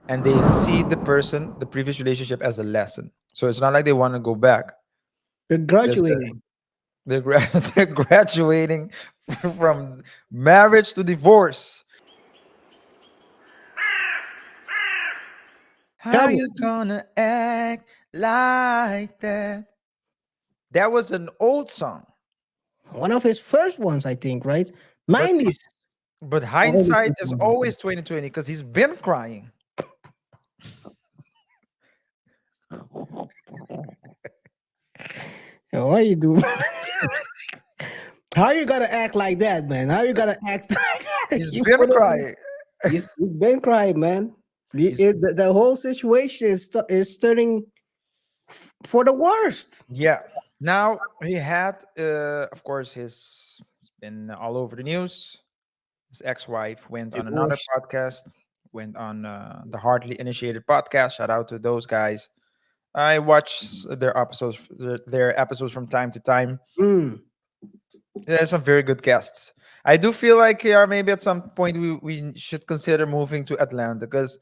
and they see the previous relationship as a lesson. So it's not like they want to go back. They're Just graduating. they're graduating from marriage to divorce. How Come you on. gonna act like that? That was an old song, One of his first ones, I think, right? but 90s. Early hindsight is 2000s. always 2020 because he's been crying. What you do? How you gotta act like that, man? How you gotta act like that? He's You been put it. crying. You've been crying, man. He's The whole situation is turning for the worst. Yeah. Now he had, of course, his. It's been all over the news. His ex-wife went on another Divorce. podcast. Went on the Hardly Initiated podcast. Shout out to those guys. I watch their episodes from time to time. Mm. There's some very good guests. I do feel like here maybe at some point we should consider moving to Atlanta because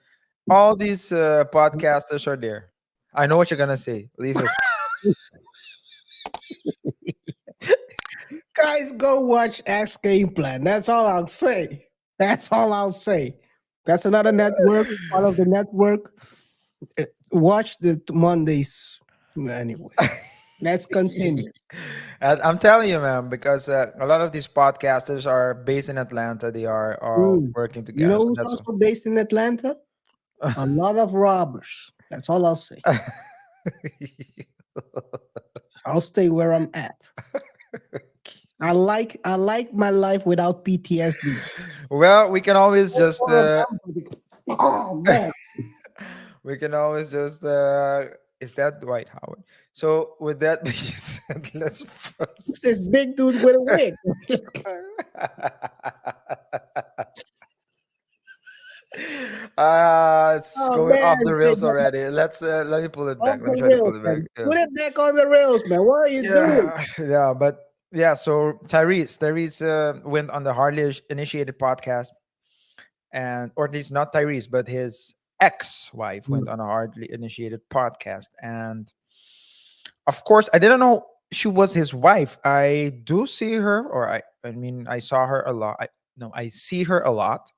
all these podcasters are there. I know what you're gonna say. Leave it. Guys, go watch X Game Plan. That's all I'll say. That's all I'll say. That's another network, part of the network. Watch the Mondays. Anyway, let's continue. And I'm telling you, man, because a lot of these podcasters are based in Atlanta. They are all Mm. working You together. know So who's that's also based in Atlanta? A lot of robbers. That's all I'll say. I'll stay where I'm at. I like my life without PTSD. well, we can always just Oh man, we can always just is that Dwight Howard? So with that being said, let's who's this proceed. big dude with a wig? It's Oh going off man, the take rails that already. Let me pull it off back. Let me the try to rails, pull it back. man. Yeah. Put it back on the rails, man. What are you doing? Yeah, yeah, but yeah. So Tyrese went on the Hardly Initiated podcast, and or at least not Tyrese, but his ex-wife went Mm. on a Hardly Initiated podcast, and of course, I didn't know she was his wife. I do see her, or I mean, I saw her a lot. I see her a lot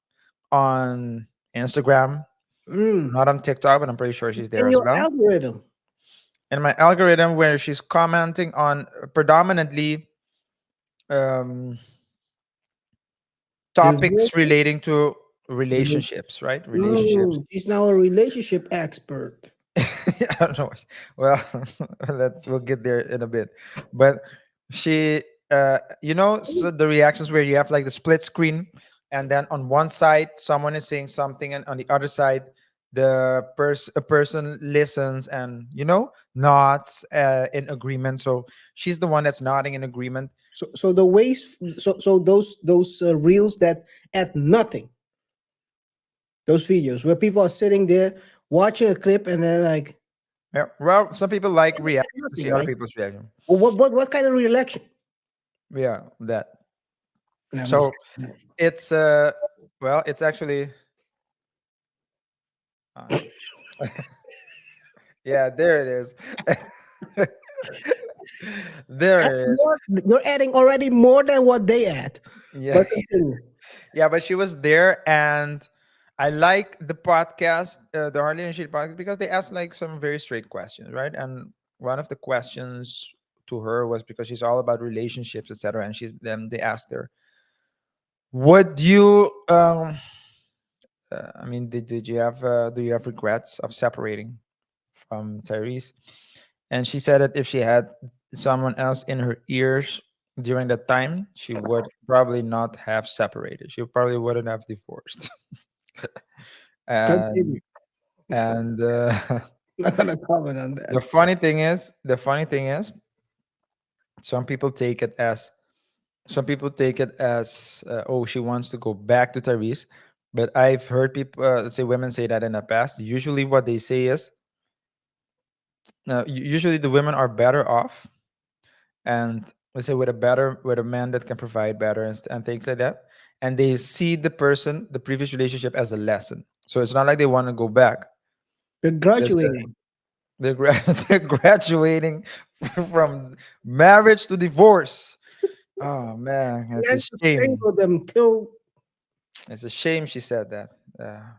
on Instagram, Mm. not on TikTok, but I'm pretty sure she's there In as your well. algorithm, In my algorithm, where she's commenting on predominantly um, divorce. topics relating to relationships, right? Relationships. She's now a relationship expert. I don't know. Well, we'll get there in a bit. But she, so the reactions where you have like the split screen, and then on one side someone is saying something, and on the other side a person listens and nods in agreement. So she's the one that's nodding in agreement. So the ways, so those reels that add nothing, those videos where people are sitting there watching a clip and they're like, Yeah. Well, some people like react to nothing, see other right? people's reaction. What kind of reaction? Yeah, that. Let me So see. it's well, it's actually uh, yeah, there it is. Add There it is. more, you're adding already more than what they add. Yeah. But continue. Yeah, but she was there, and I like the podcast, the Harley and Shit podcast, because they ask like some very straight questions, right? And one of the questions to her was because she's all about relationships, etc. And they asked her, "Would you I mean, did you have do you have regrets of separating from Tyrese?" And she said that if she had someone else in her ears during that time, she would probably not have separated. She probably wouldn't have divorced. Continue. and and Not gonna comment on that. the funny thing is, some people take it as oh, she wants to go back to Tyrese. But I've heard people, let's say women, say that in the past. Usually, what they say is, usually the women are better off, and let's say with a man that can provide better, and things like that, and they see the previous relationship as a lesson. So it's not like they want to go back. They're Just graduating. they're graduating from marriage to divorce. Oh man, He it's a has to shame. strangle them till. It's a shame she said that.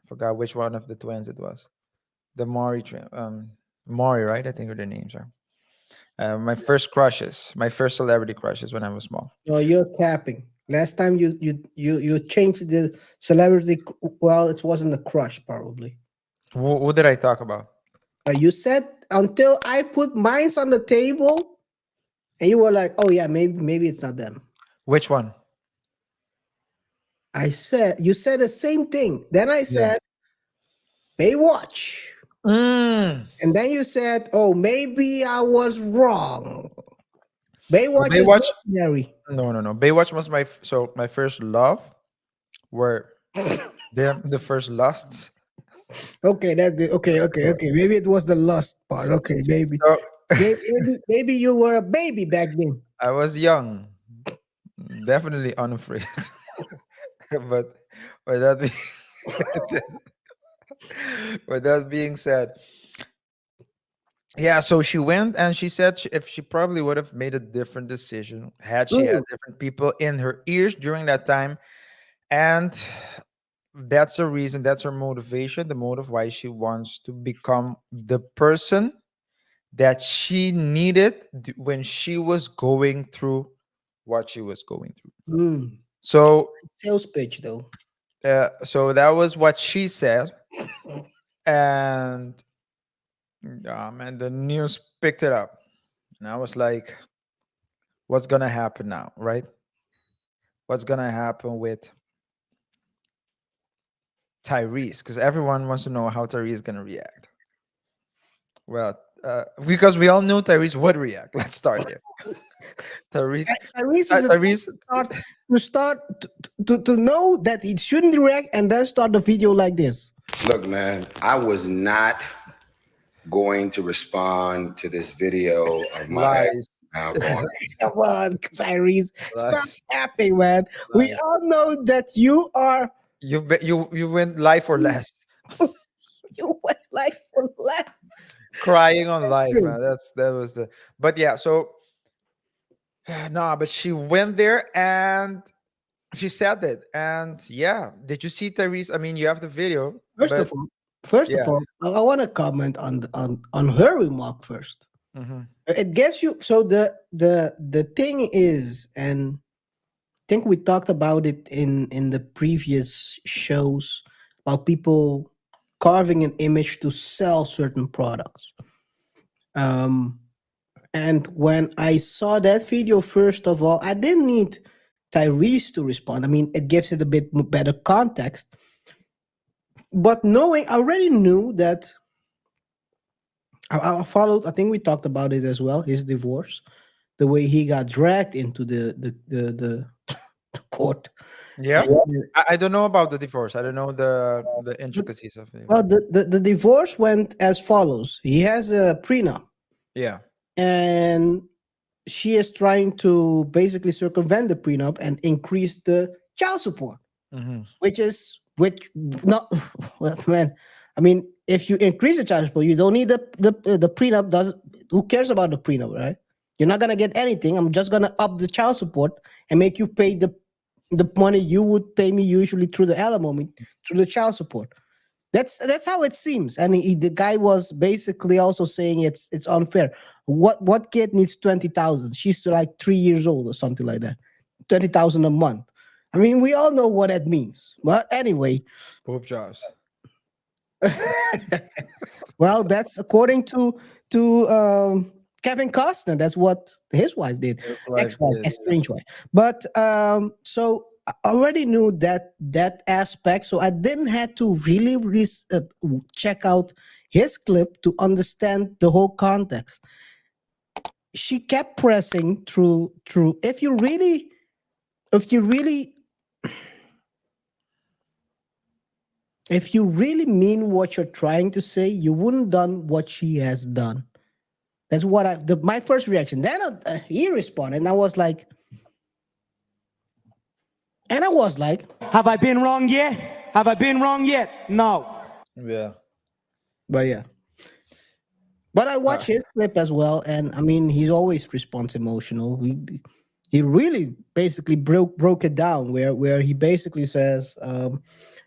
Forgot which one of the twins it was. The Maury, right? I think are their names are. My first crushes, my first celebrity crushes when I was small. No, you're capping. Last time you changed the celebrity. Well, it wasn't a crush, probably. Who did I talk about? You said until I put mines on the table, and you were like, "Oh yeah, maybe it's not them." Which one? I said you said the same thing. Then I Yeah. said Baywatch, Mm. and then you said, "Oh, maybe I was wrong." Well, Baywatch is Baywatch. legendary. No, no, no. Baywatch was my first love. Were them the first lusts? Okay, okay, So okay. Maybe it was the lust part. so Okay, maybe. so Maybe you were a baby back then. I was young, definitely unafraid. But with that being, with that being said, yeah. So she went and she said if she probably would have made a different decision had she had Mm, different people in her ears during that time, and that's the reason. That's her motivation. The motive why she wants to become the person that she needed when she was going through what she was going through. mm. So, Sales pitch though. so that was what she said, and man, the news picked it up, and I was like, "What's gonna happen now, right? What's gonna happen with Tyrese? Because everyone wants to know how Tyrese is gonna react. Well, because we all knew Tyrese would react. Let's start there. Tyrese, Tyrese is a Tyrese, start to know that he shouldn't react and then start the video like this. Look, man, I was not going to respond to this video of my ex lies, now going. Come on, Tyrese, stop lies, tapping, man. We lies. all know that you are You went live or less, you went like for left. crying on live, man. That was the. But yeah, so nah, but she went there and she said it, and yeah, did you see Tyrese? I mean, you have the video, First but of all, first of yeah, all, I want to comment on on her remark first. hmm It gets you. So the thing is, and I think we talked about it in the previous shows about people carving an image to sell certain products. Um, and when I saw that video, first of all, I didn't need Tyrese to respond. I mean, it gives it a bit better context. But knowing, I already knew that I followed. I think we talked about it as well. His divorce, the way he got dragged into the court. yeah. And, I don't know about the divorce. I don't know the intricacies of it. well, the divorce went as follows. He has a prenup, Yeah. and she is trying to basically circumvent the prenup and increase the child support, hmm which not well, man. I mean, if you increase the child support, you don't need the prenup. Does who cares about the prenup, right? You're not gonna get anything. I'm just gonna up the child support and make you pay the money you would pay me usually through the alimony, through the child support. That's how it seems. And the guy was basically also saying it's unfair. What kid needs 20,000? She's like 3 years old or something like that. 20,000 a month. I mean, we all know what that means. But anyway, Poop jobs. well, that's according to Kevin Costner. That's what his wife did, That's what I ex-wife, did. estranged wife. But so I already knew that aspect, so I didn't have to really check out his clip to understand the whole context. She kept pressing through. If you really if you really mean what you're trying to say, you wouldn't done what she has done. That's what my first reaction. Then he responded, and I was like, Have I been wrong yet? Have I been wrong yet? No. Yeah. But yeah. But I Uh, watch his clip as well, and I mean, he's always responds emotional. He really basically broke it down where he basically says,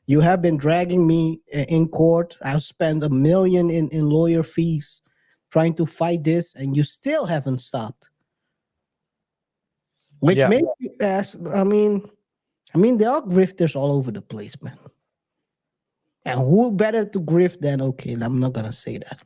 "You have been dragging me in court. I've spent 1 million in lawyer fees trying to fight this, and you still haven't stopped." Which yeah. makes you ask. I mean, there are grifters all over the place, man. And who better to grift than, okay, I'm not gonna say that.